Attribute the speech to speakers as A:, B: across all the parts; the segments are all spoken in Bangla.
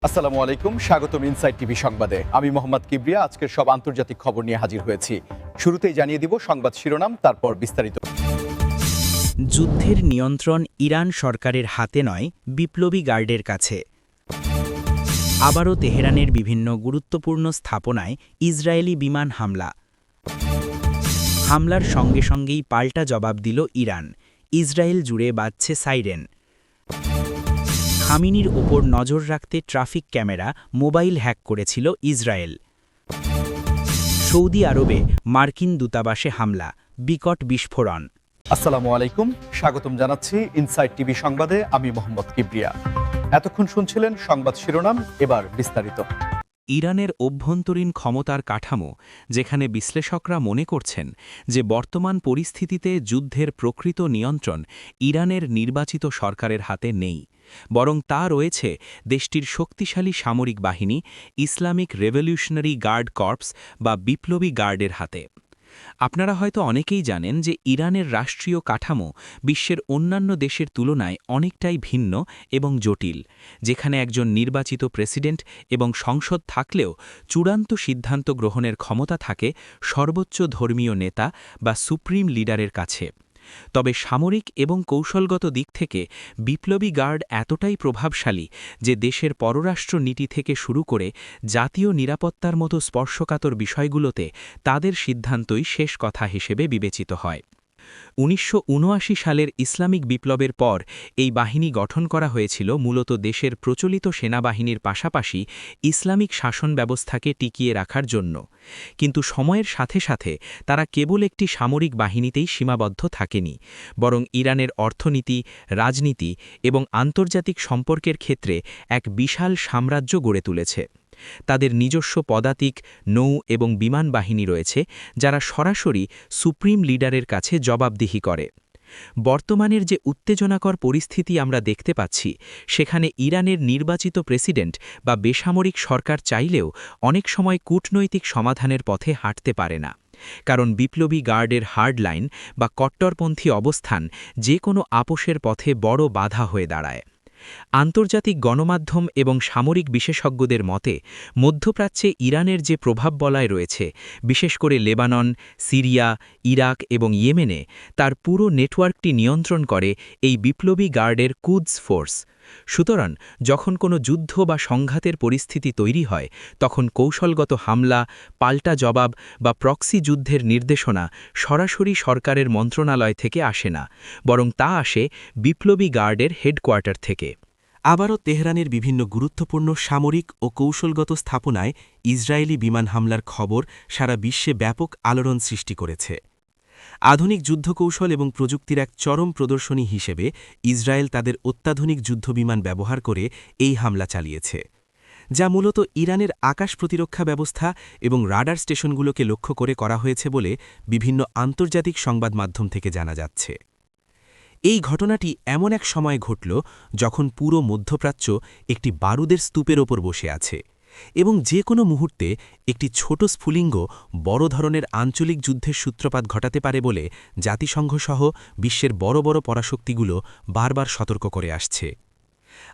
A: আসসালামু আলাইকুম, স্বাগতম ইনসাইড টিভি সংবাদে। আমি মোহাম্মদ কিবরিয়া আজকের সব আন্তর্জাতিক খবর নিয়ে হাজির হয়েছি। শুরুতেই জানিয়ে দিব সংবাদ শিরোনাম, তারপর বিস্তারিত।
B: যুদ্ধের নিয়ন্ত্রণ ইরান সরকারের হাতে নয়, বিপ্লবী গার্ডের কাছে। আবারও তেহরানের বিভিন্ন গুরুত্বপূর্ণ স্থাপনায় ইসরায়েলি বিমান হামলা। হামলার সঙ্গে সঙ্গেই পাল্টা জবাব দিল ইরান। ইসরায়েল জুড়ে বাজছে সাইরেন। খামিনির ওপর নজর রাখতে ট্রাফিক ক্যামেরা, মোবাইল হ্যাক করেছিল ইসরায়েল। সৌদি আরবে মার্কিন দূতাবাসে হামলা, বিকট বিস্ফোরণ।
A: আসসালামু আলাইকুম, স্বাগতম জানাচ্ছি ইনসাইড টিভি সংবাদে। আমি মোহাম্মদ কিবরিয়া। এতক্ষণ শুনছিলেন সংবাদ শিরোনাম, এবার বিস্তারিত।
C: ইরানের অভ্যন্তরীণ ক্ষমতার কাঠামো, যেখানে বিশ্লেষকরা মনে করছেন যে বর্তমান পরিস্থিতিতে যুদ্ধের প্রকৃত নিয়ন্ত্রণ ইরানের নির্বাচিত সরকারের হাতে নেই, বরং তা রয়েছে দেশটির শক্তিশালী সামরিক বাহিনী, ইসলামিক রেভলিউশনারি গার্ড কর্পস বা বিপ্লবী গার্ডের হাতে। আপনারা হয়তো অনেকেই জানেন যে ইরানের রাষ্ট্রীয় কাঠামো বিশ্বের অন্যান্য দেশের তুলনায় অনেকটাই ভিন্ন এবং জটিল, যেখানে একজন নির্বাচিত প্রেসিডেন্ট এবং সংসদ থাকলেও চূড়ান্ত সিদ্ধান্ত গ্রহণের ক্ষমতা থাকে সর্বোচ্চ ধর্মীয় নেতা বা সুপ্রিম লিডারের কাছে। তবে সামরিক এবং কৌশলগত দিক থেকে বিপ্লবী গার্ড এতটাই প্রভাবশালী যে দেশের পররাষ্ট্র নীতি থেকে শুরু করে জাতীয় নিরাপত্তার মতো স্পর্শকাতর বিষয়গুলোতে তাদের সিদ্ধান্তই শেষ কথা হিসেবে বিবেচিত হয়। ১৯৭৯ সালের ইসলামিক বিপ্লবের পর এই বাহিনী গঠন করা হয়েছিল মূলত দেশের প্রচলিত সেনাবাহিনীর পাশাপাশি ইসলামিক শাসন ব্যবস্থাকে টিকিয়ে রাখার জন্য। কিন্তু সময়ের সাথে সাথে তারা কেবল একটি সামরিক বাহিনীতেই সীমাবদ্ধ থাকেনি, বরং ইরানের অর্থনীতি, রাজনীতি এবং আন্তর্জাতিক সম্পর্কের ক্ষেত্রে এক বিশাল সাম্রাজ্য গড়ে তুলেছে। তাদের নিজস্ব পদাতিক, নৌ এবং বিমান বাহিনী রয়েছে, যারা সরাসরি সুপ্রিম লিডারের কাছে জবাবদিহি করে। বর্তমানের যে উত্তেজনাকর পরিস্থিতি আমরা দেখতে পাচ্ছি, সেখানে ইরানের নির্বাচিত প্রেসিডেন্ট বা বেসামরিক সরকার চাইলেও অনেক সময় কূটনৈতিক সমাধানের পথে হাঁটতে পারে না, কারণ বিপ্লবী গার্ডের হার্ডলাইন বা কট্টরপন্থী অবস্থান যে কোনো আপোষের পথে বড় বাধা হয়ে দাঁড়ায়। আন্তর্জাতিক গণমাধ্যম এবং সামরিক বিশেষজ্ঞদের মতে মধ্যপ্রাচ্যে ইরানের যে প্রভাব বলয় রয়েছে, বিশেষ করে লেবানন, সিরিয়া, ইরাক এবং ইয়েমেনে, তার পুরো নেটওয়ার্কটি নিয়ন্ত্রণ করে এই বিপ্লবী গার্ডের কুদস ফোর্স। সুতরাং যখন কোনো যুদ্ধ বা সংঘাতের পরিস্থিতি তৈরি হয়, তখন কৌশলগত হামলা, পাল্টা জবাব বা প্রক্সি যুদ্ধের নির্দেশনা সরাসরি সরকারের মন্ত্রণালয় থেকে আসে না, বরং তা আসে বিপ্লবী গার্ডের হেডকোয়ার্টার থেকে।
D: আবারও তেহরানের বিভিন্ন গুরুত্বপূর্ণ সামরিক ও কৌশলগত স্থাপনায় ইসরায়েলি বিমান হামলার খবর সারা বিশ্বে ব্যাপক আলোড়ন সৃষ্টি করেছে। আধুনিক যুদ্ধকৌশল এবং প্রযুক্তির এক চরম প্রদর্শনী হিসেবে ইসরায়েল তাদের অত্যাধুনিক যুদ্ধবিমান ব্যবহার করে এই হামলা চালিয়েছে, যা মূলত ইরানের আকাশ প্রতিরক্ষা ব্যবস্থা এবং রাডার স্টেশনগুলোকে লক্ষ্য করে করা হয়েছে বলে বিভিন্ন আন্তর্জাতিক সংবাদ মাধ্যম থেকে জানা যাচ্ছে। এই ঘটনাটি এমন এক সময় ঘটল যখন পুরো মধ্যপ্রাচ্য একটি বারুদের স্তূপের ওপর বসে আছে এবং যে কোনো মুহূর্তে একটি ছোট স্ফুলিঙ্গ বড় ধরনের আঞ্চলিক যুদ্ধের সূত্রপাত ঘটাতে পারে বলে জাতিসংঘসহ বিশ্বের বড় বড় পরাশক্তিগুলো বারবার সতর্ক করে আসছে।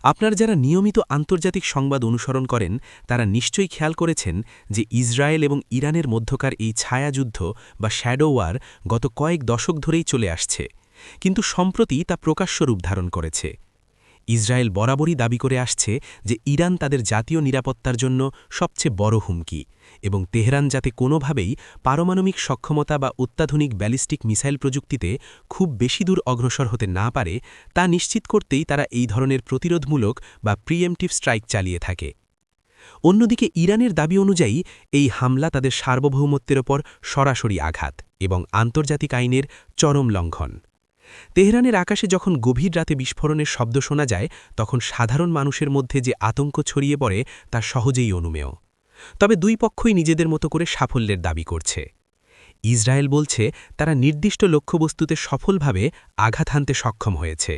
D: আপনার যারা নিয়মিত আন্তর্জাতিক সংবাদ অনুসরণ করেন, তারা নিশ্চয়ই খেয়াল করেছেন যে ইসরায়েল এবং ইরানের মধ্যকার এই ছায়াযুদ্ধ বা শ্যাডো ওয়ার গত কয়েক দশক ধরেই চলে আসছে, কিন্তু সম্প্রতি তা প্রকাশ্য রূপ ধারণ করেছে। ইসরায়েল বরাবরই দাবি করে আসছে যে ইরান তাদের জাতীয় নিরাপত্তার জন্য সবচেয়ে বড় হুমকি এবং তেহরান যাতে কোনোভাবেই পারমাণবিক সক্ষমতা বা অত্যাধুনিক ব্যালিস্টিক মিসাইল প্রযুক্তিতে খুব বেশি দূর অগ্রসর হতে না পারে, তা নিশ্চিত করতেই তারা এই ধরনের প্রতিরোধমূলক বা প্রিএমটিভ স্ট্রাইক চালিয়ে থাকে। অন্যদিকে ইরানের দাবি অনুযায়ী এই হামলা তাদের সার্বভৌমত্বের ওপর সরাসরি আঘাত এবং আন্তর্জাতিক আইনের চরম লঙ্ঘন। তেহরানের আকাশে যখন গভীর রাতে বিস্ফোরণের শব্দ শোনা যায়, তখন সাধারণ মানুষের মধ্যে যে আতঙ্ক ছড়িয়ে পড়ে তা সহজেই অনুমেয়। তবে দুই পক্ষই নিজেদের মতো করে সাফল্যের দাবি করছে। ইসরায়েল বলছে তারা নির্দিষ্ট লক্ষ্যবস্তুতে সফলভাবে আঘাত হানতে সক্ষম হয়েছে।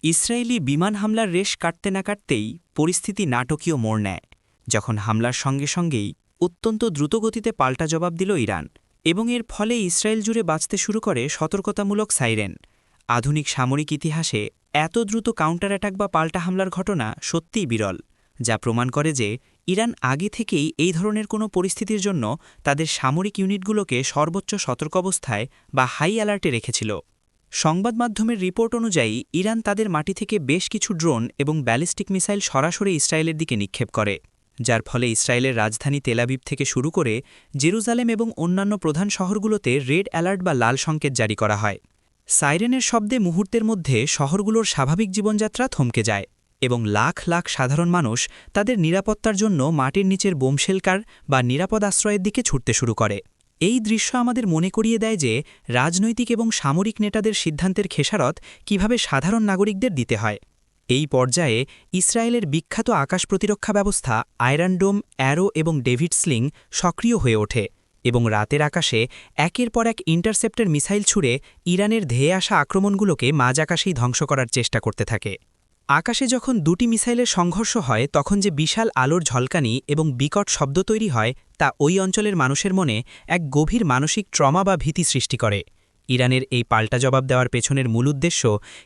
B: ইসরায়েলি বিমান হামলার রেশ কাটতে না কাটতেই পরিস্থিতি নাটকীয় মোড় নেয়, যখন হামলার সঙ্গে সঙ্গেই অত্যন্ত দ্রুতগতিতে পাল্টা জবাব দিল ইরান, এবং এর ফলে ইসরায়েল জুড়ে বাজতে শুরু করে সতর্কতামূলক সাইরেন। আধুনিক সামরিক ইতিহাসে এত দ্রুত কাউন্টার অ্যাটাক বা পাল্টা হামলার ঘটনা সত্যিই বিরল, যা প্রমাণ করে যে ইরান আগে থেকেই এই ধরনের কোনো পরিস্থিতির জন্য তাদের সামরিক ইউনিটগুলোকে সর্বোচ্চ সতর্কাবস্থায় বা হাই অ্যালার্টে রেখেছিল। সংবাদ মাধ্যমের রিপোর্ট অনুযায়ী ইরান তাদের মাটি থেকে বেশ কিছু ড্রোন এবং ব্যালিস্টিক মিসাইল সরাসরি ইসরায়েলের দিকে নিক্ষেপ করে, যার ফলে ইসরায়েলের রাজধানী তেল আবিব থেকে শুরু করে জেরুজালেম এবং অন্যান্য প্রধান শহরগুলোতে রেড অ্যালার্ট বা লাল সংকেত জারি করা হয়। সাইরেনের শব্দে মুহূর্তের মধ্যে শহরগুলোর স্বাভাবিক জীবনযাত্রা থমকে যায় এবং লাখ লাখ সাধারণ মানুষ তাদের নিরাপত্তার জন্য মাটির নিচের বোমশেলকার বা নিরাপদ আশ্রয়ের দিকে ছুটতে শুরু করে। এই দৃশ্য আমাদের মনে করিয়ে দেয় যে রাজনৈতিক এবং সামরিক নেতাদের সিদ্ধান্তের খেসারত কিভাবে সাধারণ নাগরিকদের দিতে হয়। এই পর্যায়ে ইসরায়েলের বিখ্যাত আকাশ প্রতিরক্ষা ব্যবস্থা আয়রন ডোম, অ্যারো এবং ডেভিড স্লিং সক্রিয় হয়ে ওঠে এবং রাতের আকাশে একের পর এক ইন্টারসেপ্টর মিসাইল ছুড়ে ইরানের ধেয়ে আসা আক্রমণগুলোকে মাঝ আকাশেই ধ্বংস করার চেষ্টা করতে থাকে। আকাশে যখন দুটি মিসাইলের সংঘর্ষ হয় তখন যে বিশাল আলোর ঝলকানি এবং বিকট শব্দ তৈরি হয় তা ওই অঞ্চলের মানুষের মনে এক গভীর মানসিক ট্রমা বা ভীতি সৃষ্টি করে। ইরানের এই পাল্টা জবাব দেওয়ার পেছনের মূল উদ্দেশ্য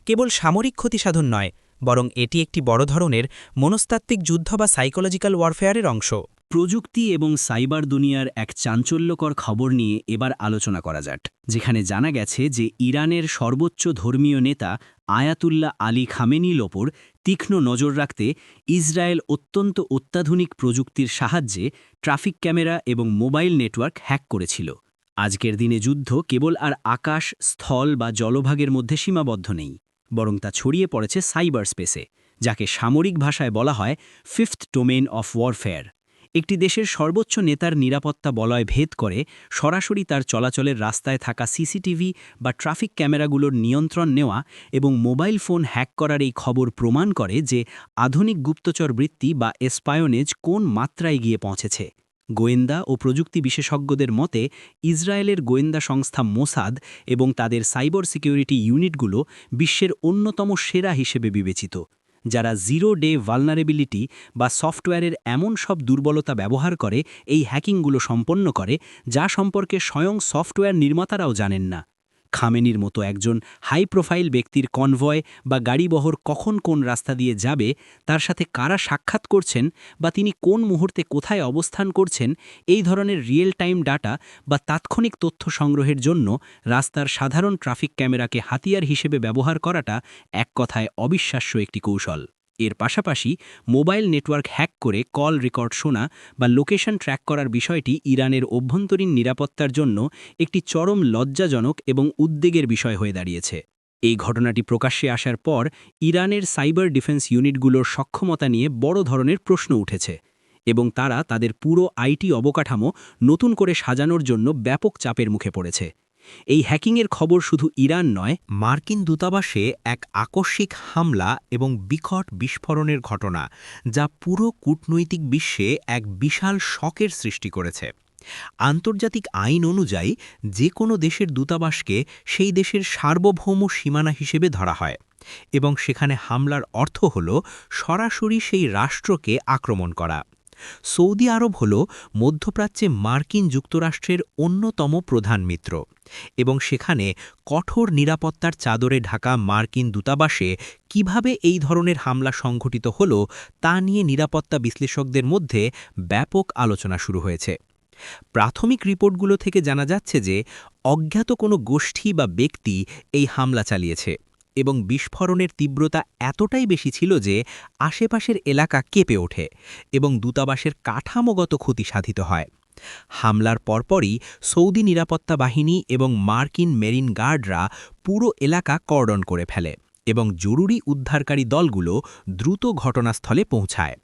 B: কেবল সামরিক ক্ষতিসাধন নয়, বরং এটি একটি বড় ধরনের মনস্তাত্ত্বিক যুদ্ধ বা সাইকোলজিক্যাল ওয়ারফেয়ারের অংশ।
E: প্রযুক্তি এবং সাইবার দুনিয়ার এক চাঞ্চল্যকর খবর নিয়ে এবার আলোচনা করা যাক, যেখানে জানা গেছে যে ইরানের সর্বোচ্চ ধর্মীয় নেতা আয়াতুল্লাহ আলী খামেনির ওপর তীক্ষ্ণ নজর রাখতে ইসরায়েল অত্যন্ত অত্যাধুনিক প্রযুক্তির সাহায্যে ট্রাফিক ক্যামেরা এবং মোবাইল নেটওয়ার্ক হ্যাক করেছিল। আজকের দিনে যুদ্ধ কেবল আর আকাশ, স্থল বা জলভাগের মধ্যে সীমাবদ্ধ নেই, বরং তা ছড়িয়ে পড়েছে সাইবার স্পেসে, যাকে সামরিক ভাষায় বলা হয় ফিফথ ডোমেইন অফ ওয়ারফেয়ার। একটি দেশের সর্বোচ্চ নেতার নিরাপত্তা বলয় ভেদ করে সরাসরি তার চলাচলের রাস্তায় থাকা সিসিটিভি বা ট্রাফিক ক্যামেরাগুলোর নিয়ন্ত্রণ নেওয়া এবং মোবাইল ফোন হ্যাক করার এই খবর প্রমাণ করে যে আধুনিক গুপ্তচর বৃত্তি বা এসপায়োনেজ কোন মাত্রায় গিয়ে পৌঁছেছে। গোয়েন্দা ও প্রযুক্তি বিশেষজ্ঞদের মতে ইসরায়েলের গোয়েন্দা সংস্থা মোসাদ এবং তাদের সাইবার সিকিউরিটি ইউনিটগুলো বিশ্বের অন্যতম সেরা হিসেবে বিবেচিত, যারা জিরো ডে ভালনারেবিলিটি বা সফটওয়্যারের এমন সব দুর্বলতা ব্যবহার করে এই হ্যাকিংগুলো সম্পন্ন করে যা সম্পর্কে স্বয়ং সফটওয়্যার নির্মাতারাও জানেন না। খামেনির মতো একজন হাই প্রোফাইল ব্যক্তির কনভয় বা গাড়িবহর কখন কোন রাস্তা দিয়ে যাবে, তার সাথে কারা সাক্ষাৎ করছেন বা তিনি কোন মুহূর্তে কোথায় অবস্থান করছেন, এই ধরনের রিয়েল টাইম ডাটা বা তাৎক্ষণিক তথ্য সংগ্রহের জন্য রাস্তার সাধারণ ট্রাফিক ক্যামেরাকে হাতিয়ার হিসেবে ব্যবহার করাটা এক কথায় অবিশ্বাস্য একটি কৌশল। এর পাশাপাশি মোবাইল নেটওয়ার্ক হ্যাক করে কল রেকর্ড শোনা বা লোকেশন ট্র্যাক করার বিষয়টি ইরানের অভ্যন্তরীণ নিরাপত্তার জন্য একটি চরম লজ্জাজনক এবং উদ্বেগের বিষয় হয়ে দাঁড়িয়েছে। এই ঘটনাটি প্রকাশ্যে আসার পর ইরানের সাইবার ডিফেন্স ইউনিটগুলোর সক্ষমতা নিয়ে বড় ধরনের প্রশ্ন উঠেছে এবং তারা তাদের পুরো আইটি অবকাঠামো নতুন করে সাজানোর জন্য ব্যাপক চাপের মুখে পড়েছে। এই হ্যাকিংয়ের খবর শুধু ইরান নয়,
C: মার্কিন দূতাবাসে এক আকস্মিক হামলা এবং বিকট বিস্ফোরণের ঘটনা, যা পুরো কূটনৈতিক বিশ্বে এক বিশাল শকের সৃষ্টি করেছে। আন্তর্জাতিক আইন অনুযায়ী যে কোনো দেশের দূতাবাসকে সেই দেশের সার্বভৌম সীমানা হিসেবে ধরা হয় এবং সেখানে হামলার অর্থ হল সরাসরি সেই রাষ্ট্রকে আক্রমণ করা। সৌদি আরব হল মধ্যপ্রাচ্যে মার্কিন যুক্তরাষ্ট্রের অন্যতম প্রধান মিত্র এবং সেখানে কঠোর নিরাপত্তার চাদরে ঢাকা মার্কিন দূতাবাসে কিভাবে এই ধরনের হামলা সংঘটিত হল তা নিয়ে নিরাপত্তা বিশ্লেষকদের মধ্যে ব্যাপক আলোচনা শুরু হয়েছে। প্রাথমিক রিপোর্টগুলো থেকে জানা যাচ্ছে যে অজ্ঞাত কোনো গোষ্ঠী বা ব্যক্তি এই হামলা চালিয়েছে এবং বিস্ফোরণের তীব্রতা এতটাই বেশি ছিল যে আশেপাশের এলাকা কেঁপে ওঠে এবং দূতাবাসের কাঠামোগত ক্ষতি সাধিত হয়। হামলার পরপরই সৌদি নিরাপত্তা বাহিনী এবং মার্কিন মেরিন গার্ডরা পুরো এলাকা কর্ডন করে ফেলে এবং জরুরি উদ্ধারকারী দলগুলো দ্রুত ঘটনাস্থলে পৌঁছায়।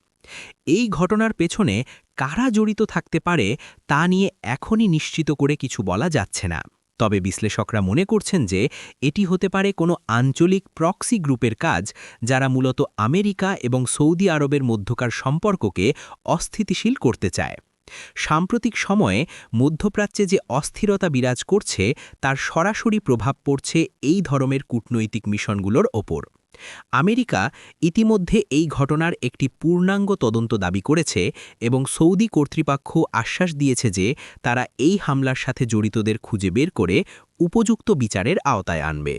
C: এই ঘটনার পেছনে কারা জড়িত থাকতে পারে তা নিয়ে এখনই নিশ্চিত করে কিছু বলা যাচ্ছে না, তবে বিশ্লেষকরা মনে করছেন যে এটি হতে পারে কোনো আঞ্চলিক প্রক্সি গ্রুপের কাজ, যারা মূলত আমেরিকা এবং সৌদি আরবের মধ্যকার সম্পর্ককে অস্থিতিশীল করতে চায়। সাম্প্রতিক সময়ে মধ্যপ্রাচ্যে যে অস্থিরতা বিরাজ করছে তার সরাসরি প্রভাব পড়ছে এই ধরনের কূটনৈতিক মিশনগুলোর ওপর। আমেরিকা ইতিমধ্যে এই ঘটনার একটি পূর্ণাঙ্গ তদন্ত দাবি করেছে এবং সৌদি কর্তৃপক্ষ আশ্বাস দিয়েছে যে তারা এই হামলার সাথে জড়িতদের খুঁজে বের করে উপযুক্ত বিচারের আওতায় আনবে।